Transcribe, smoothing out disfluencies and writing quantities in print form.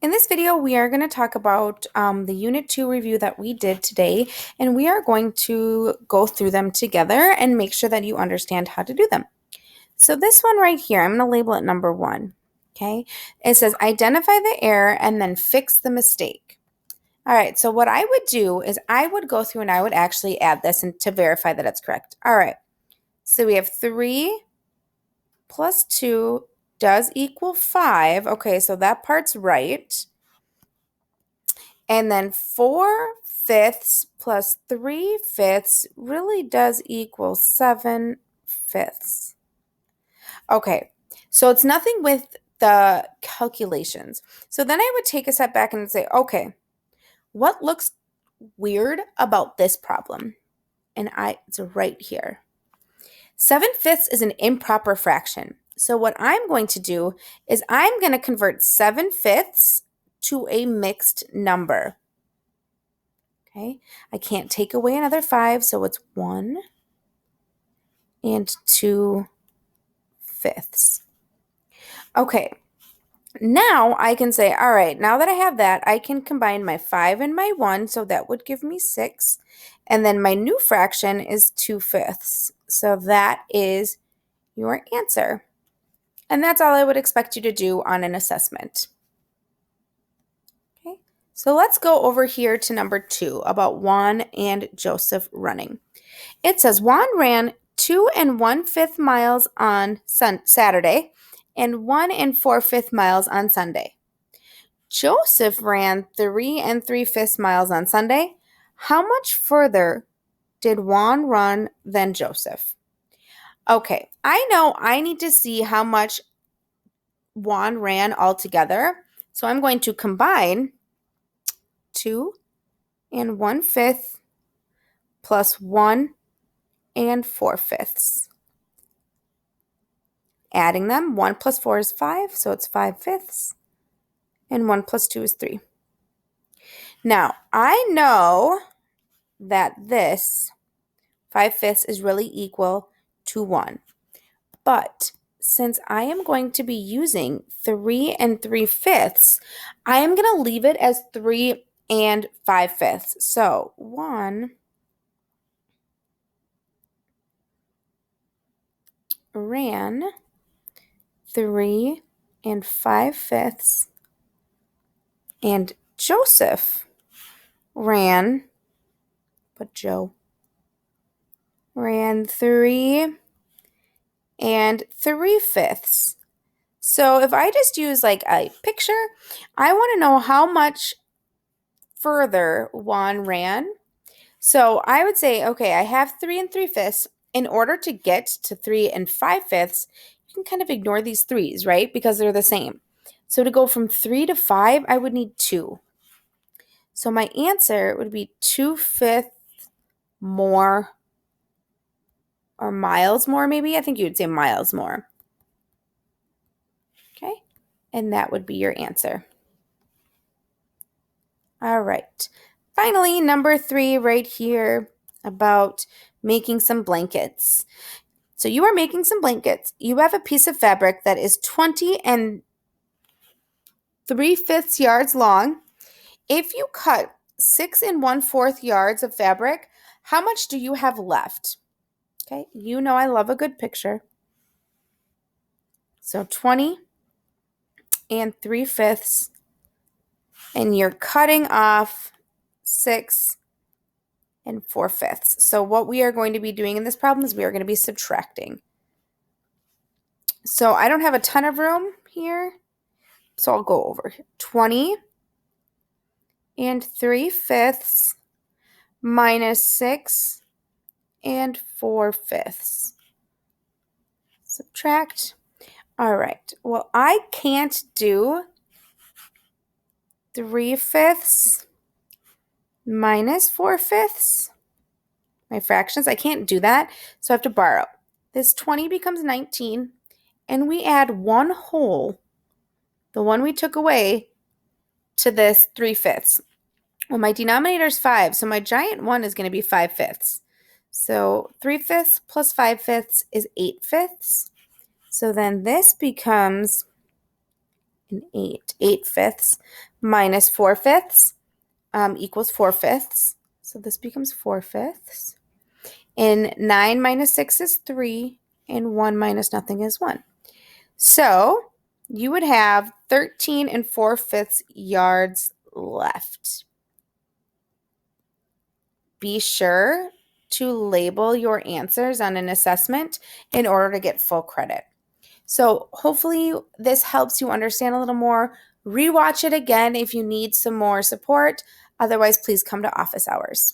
In this video, we are going to talk about the Unit 2 review that we did today, and we are going to go through them together and make sure that you understand how to do them. So this one right here, I'm going to label it number 1, okay? It says identify the error and then fix the mistake. All right, so what I would do is I would go through and I would actually add this and to verify that it's correct. All right, so we have 3 plus 2 does equal 5. Okay, so that part's right. And then 4/5 plus 3/5 really does equal 7/5. Okay, so it's nothing with the calculations. So then I would take a step back and say, okay, what looks weird about this problem? And it's right here. 7/5 is an improper fraction. So what I'm going to do is I'm going to convert 7/5 to a mixed number. Okay, I can't take away another 5, so it's 1 and 2/5. Okay, now I can say, all right, now that I have that, I can combine my 5 and my 1, so that would give me 6. And then my new fraction is 2/5. So that is your answer. And that's all I would expect you to do on an assessment. Okay, so let's go over here to number 2 about Juan and Joseph running. It says Juan ran 2 1/5 miles on Saturday and 1 4/5 miles on Sunday. Joseph ran 3 3/5 miles on Sunday. How much further did Juan run than Joseph? Okay, I know I need to see how much Juan ran altogether. So I'm going to combine 2 1/5 plus 1 4/5. Adding them, 1 plus 4 is 5, so it's 5/5. And 1 plus 2 is 3. Now, I know that this 5/5 is really equal to 1. But since I am going to be using 3 3/5, I am going to leave it as 3 5/5. So 1 ran 3 5/5, and Joseph ran, but Joe ran 3 3/5. So if I just use like a picture, I want to know how much further Juan ran. So I would say, okay, I have 3 3/5. In order to get to 3 5/5, you can kind of ignore these 3's, right? Because they're the same. So to go from 3 to 5, I would need 2. So my answer would be 2/5 more, or miles more maybe. I think you would say miles more. Okay, and that would be your answer. All right, finally, number 3 right here about making some blankets. So you are making some blankets. You have a piece of fabric that is 20 3/5 yards long. If you cut 6 1/4 yards of fabric, how much do you have left? Okay, you know I love a good picture. So 20 3/5, and you're cutting off 6 4/5. So what we are going to be doing in this problem is we are going to be subtracting. So I don't have a ton of room here, so I'll go over here. 20 3/5 minus 6 4/5. Subtract. All right. Well, I can't do 3/5 minus 4/5. My fractions, I can't do that, so I have to borrow. This 20 becomes 19, and we add 1 whole, the one we took away, to this 3/5. Well, my denominator is 5, so my giant 1 is going to be 5/5. So 3/5 plus 5/5 is 8/5. So then this becomes and 8. 8 fifths minus 4 fifths equals 4 fifths. So this becomes 4 fifths. And 9 minus 6 is 3, and 1 minus nothing is 1. So you would have 13 and 4 fifths yards left. Be sure to label your answers on an assessment in order to get full credit. So hopefully this helps you understand a little more. Rewatch it again if you need some more support. Otherwise, please come to office hours.